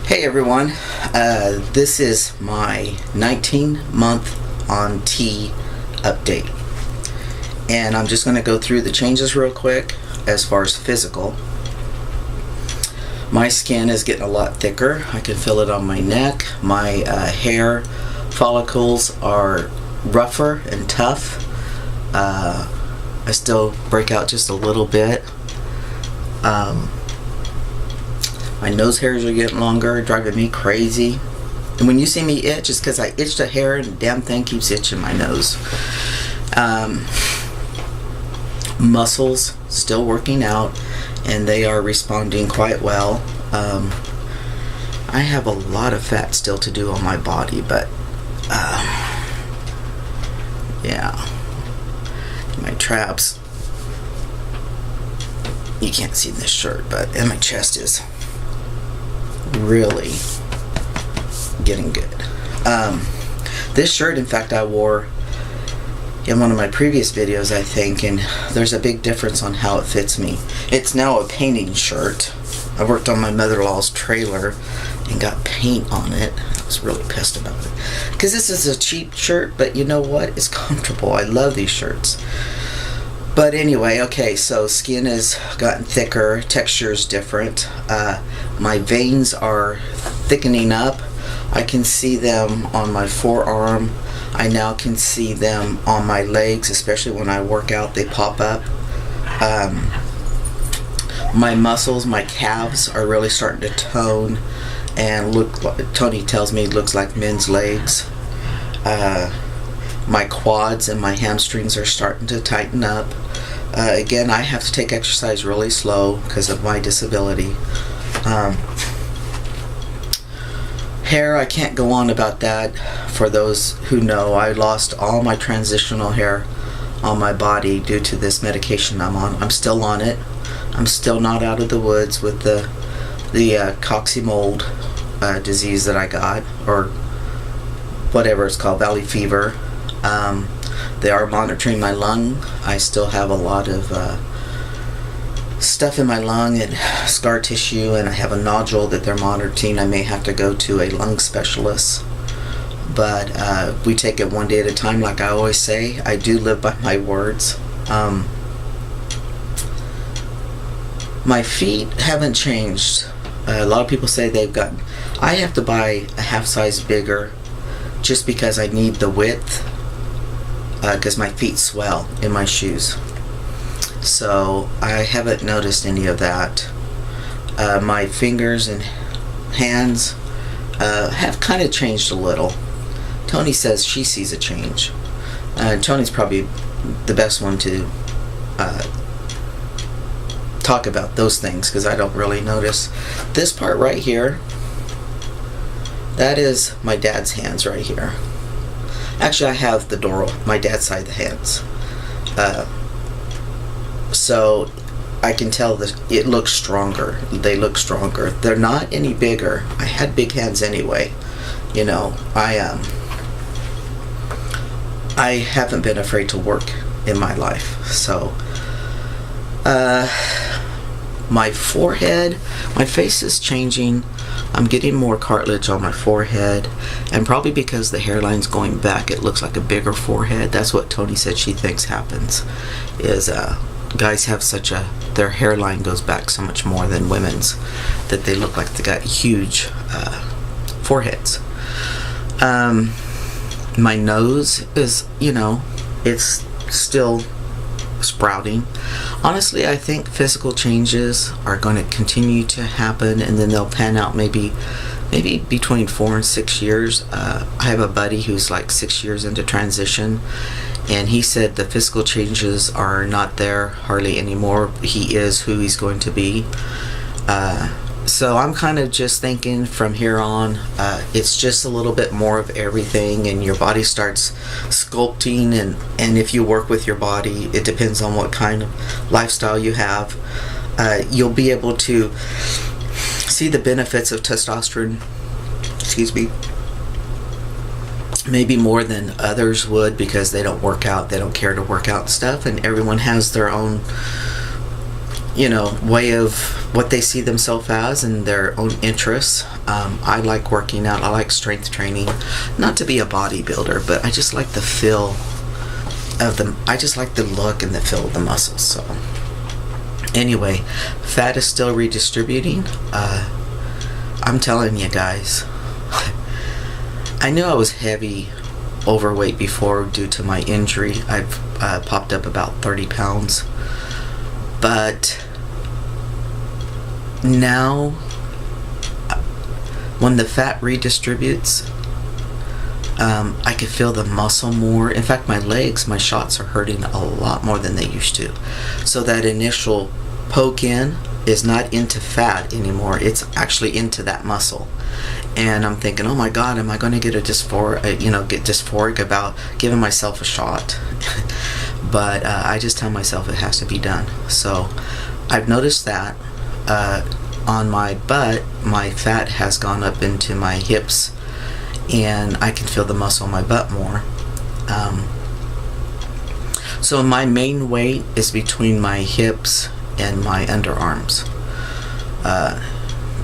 Hey everyone, this is my 19-month on T update, and I'm just going to go through the changes real quick as far as physical. My skin is getting a lot thicker. I can feel it on my neck. My hair follicles are rougher and tough. I still break out just a little bit. My nose hairs are getting longer, driving me crazy. And when you see me itch, it's because I itched a hair and the damn thing keeps itching my nose. Muscles still working out, and they are responding quite well. I have a lot of fat still to do on my body, but yeah, my traps. You can't see this shirt, and my chest is really getting good. This shirt, in fact, I wore in one of my previous videos, I think, and there's a big difference on how it fits me. It's now a painting shirt. I worked on my mother-in-law's trailer and got paint on it. I was really pissed about it because this is a cheap shirt, but you know what? It's comfortable. I love these shirts. But anyway, okay, so skin has gotten thicker, texture is different. My veins are thickening up. I can see them on my forearm. I now can see them on my legs, especially when I work out, they pop up. My muscles, my calves are really starting to tone and look like, Tony tells me it looks like men's legs. My quads and my hamstrings are starting to tighten up. Again, I have to take exercise really slow because of my disability. Hair, I can't go on about that. For those who know, I lost all my transitional hair on my body due to this medication I'm on. I'm still on it. I'm still not out of the woods with the cocci mold disease that I got, or whatever it's called, valley fever. They are monitoring my lung. I still have a lot of stuff in my lung and scar tissue, and I have a nodule that they're monitoring. I may have to go to a lung specialist, but we take it one day at a time, like I always say. I do live by my words. My feet haven't changed. A lot of people say they've gotten... I have to buy a half size bigger just because I need the width, because my feet swell in my shoes. So I haven't noticed any of that. My fingers and hands have kind of changed a little. Tony says she sees a change. Tony's probably the best one to talk about those things because I don't really notice. This part right here, that is my dad's hands right here. Actually, I have the door, my dad's side of the hands. So I can tell that it looks stronger. They look stronger. They're not any bigger. I had big hands anyway. You know, I haven't been afraid to work in my life. So my forehead, my face is changing. I'm getting more cartilage on my forehead, and probably because the hairline's going back, it looks like a bigger forehead. That's what Tony said she thinks happens, is guys have their hairline goes back so much more than women's, that they look like they got huge foreheads. My nose is, it's still sprouting. Honestly, I think physical changes are going to continue to happen, and then they'll pan out maybe between 4 and 6 years. I have a buddy who's like 6 years into transition, and he said the physical changes are not there hardly anymore. He is who he's going to be. So I'm kind of just thinking from here on, it's just a little bit more of everything, and your body starts sculpting, and if you work with your body, it depends on what kind of lifestyle you have. You'll be able to see the benefits of testosterone, maybe more than others would, because they don't work out, they don't care to work out and stuff, and everyone has their own way of what they see themselves as and their own interests. I like working out. I like strength training. Not to be a bodybuilder, but I just like the feel of them. I just like the look and the feel of the muscles. So anyway, fat is still redistributing. I'm telling you guys, I knew I was heavy overweight before due to my injury. I've popped up about 30 pounds. But now, when the fat redistributes, I can feel the muscle more. In fact, my legs, my shots are hurting a lot more than they used to. So that initial poke in is not into fat anymore. It's actually into that muscle. And I'm thinking, oh my God, am I going to get dysphoric about giving myself a shot? But I just tell myself it has to be done. So I've noticed that on my butt, my fat has gone up into my hips, and I can feel the muscle in my butt more. So my main weight is between my hips and my underarms.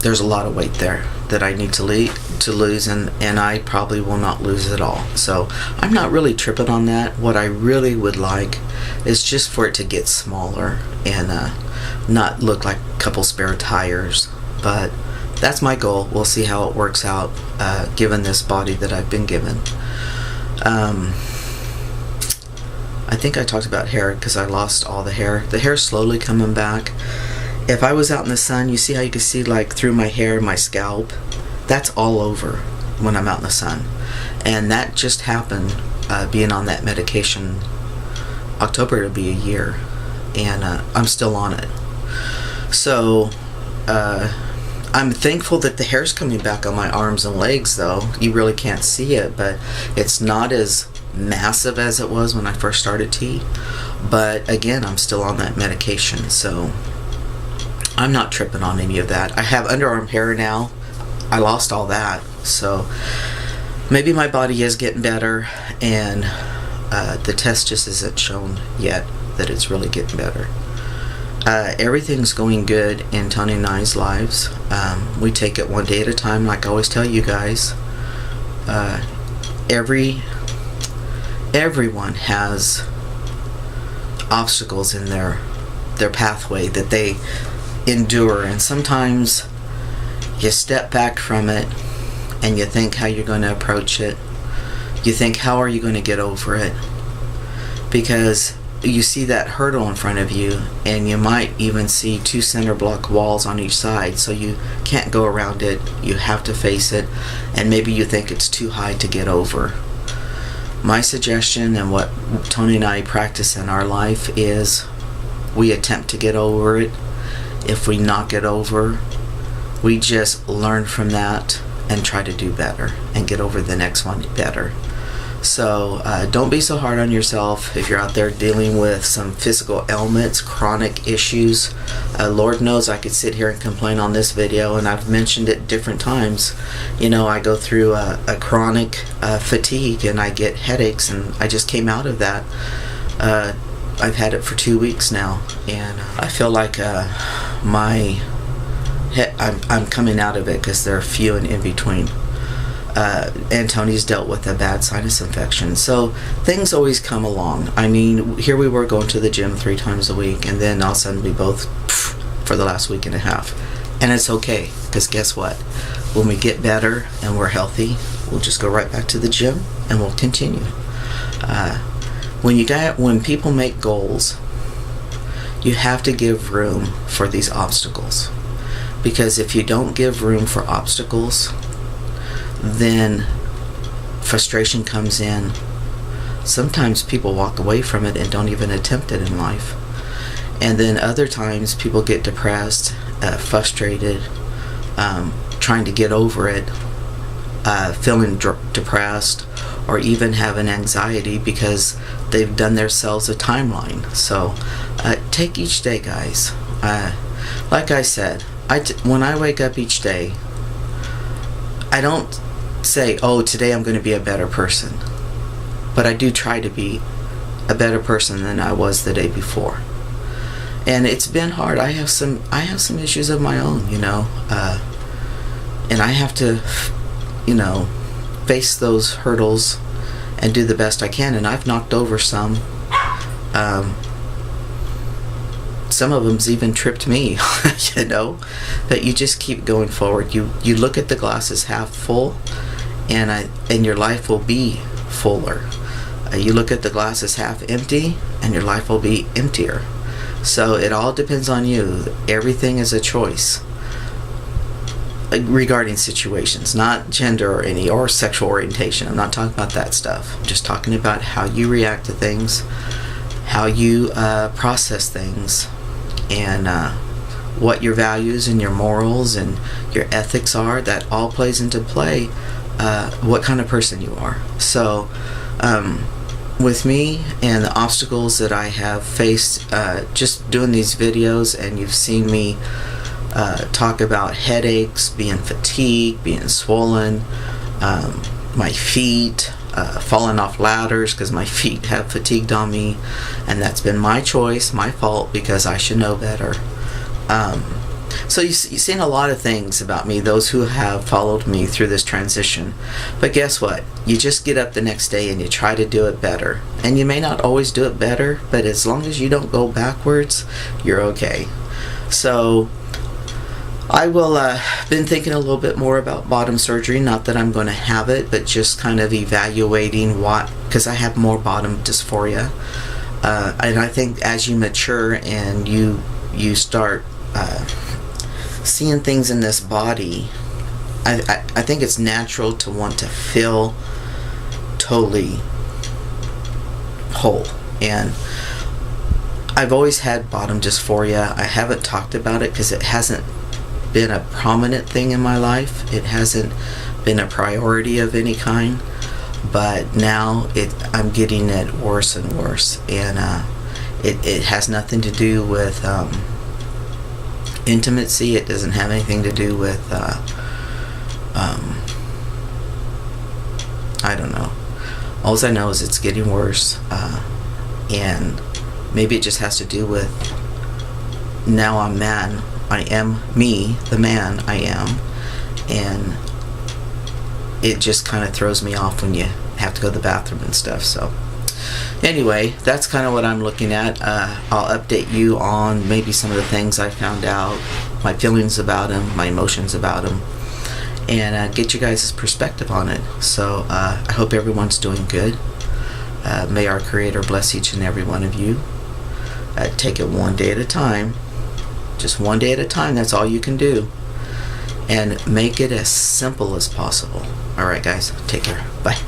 There's a lot of weight there that I need to lose, and I probably will not lose it all. So I'm not really tripping on that. What I really would like is just for it to get smaller and not look like a couple spare tires. But that's my goal. We'll see how it works out given this body that I've been given. I think I talked about hair because I lost all the hair. The hair's slowly coming back. If I was out in the sun, you see how you can see like through my hair, my scalp? That's all over when I'm out in the sun. And that just happened being on that medication. October it'll be a year, and I'm still on it. So I'm thankful that the hair's coming back on my arms and legs, though. You really can't see it, but it's not as massive as it was when I first started T. But again, I'm still on that medication, so I'm not tripping on any of that. I have underarm hair now. I lost all that, so maybe my body is getting better, and the test just isn't shown yet that it's really getting better. Everything's going good in Tony and I's lives. We take it one day at a time, like I always tell you guys. Everyone has obstacles in their pathway that they endure, and sometimes you step back from it and you think how you're going to approach it. You think, how are you going to get over it? Because you see that hurdle in front of you, and you might even see 2 center block walls on each side, so you can't go around it. You have to face it, and maybe you think it's too high to get over. My suggestion, and what Tony and I practice in our life, is we attempt to get over it. If we knock it over, we just learn from that and try to do better and get over the next one better. So don't be so hard on yourself if you're out there dealing with some physical ailments, chronic issues. Lord knows I could sit here and complain on this video, and I've mentioned it different times. I go through a chronic fatigue, and I get headaches, and I just came out of that. I've had it for 2 weeks now, and I feel like I'm coming out of it because they're few and in between. And Tony's dealt with a bad sinus infection, so things always come along. I mean, here we were going to the gym 3 times a week, and then all of a sudden we both for the last week and a half. And it's okay, because guess what? When we get better and we're healthy, we'll just go right back to the gym and we'll continue. When people make goals, you have to give room for these obstacles, because if you don't give room for obstacles, then frustration comes in. Sometimes people walk away from it and don't even attempt it in life. And then other times people get depressed, frustrated, trying to get over it, feeling depressed, or even having anxiety because they've done themselves a timeline. So take each day, guys. Like I said, when I wake up each day, I don't say, oh, today I'm going to be a better person. But I do try to be a better person than I was the day before. And it's been hard. I have some issues of my own, and I have to, face those hurdles and do the best I can. And I've knocked over some. Some of them's even tripped me, But you just keep going forward. You look at the glass as half full, and your life will be fuller. You look at the glass as half empty, and your life will be emptier. So it all depends on you. Everything is a choice regarding situations, not gender or sexual orientation. I'm not talking about that stuff. I'm just talking about how you react to things, how you process things, and what your values and your morals and your ethics are. That all plays into play what kind of person you are. So with me and the obstacles that I have faced just doing these videos, and you've seen me talk about headaches, being fatigued, being swollen, my feet, falling off ladders because my feet have fatigued on me, and that's been my choice, my fault, because I should know better. So you've seen a lot of things about me, those who have followed me through this transition. But guess what? You just get up the next day and you try to do it better. And you may not always do it better, but as long as you don't go backwards, you're okay. So I will been thinking a little bit more about bottom surgery. Not that I'm going to have it, but just kind of evaluating because I have more bottom dysphoria. And I think as you mature and you start seeing things in this body, I think it's natural to want to feel totally whole. And I've always had bottom dysphoria. I haven't talked about it because it hasn't been a prominent thing in my life. It hasn't been a priority of any kind. But now I'm getting it worse and worse. And it has nothing to do with intimacy. It doesn't have anything to do with I don't know. All I know is it's getting worse, and maybe it just has to do with now I'm man. I am me, the man I am, and it just kind of throws me off when you have to go to the bathroom and stuff. So anyway, that's kind of what I'm looking at. I'll update you on maybe some of the things I found out, my feelings about them, my emotions about them, and get you guys' perspective on it. So I hope everyone's doing good. May our Creator bless each and every one of you. Take it one day at a time. Just one day at a time. That's all you can do. And make it as simple as possible. All right, guys. Take care. Bye.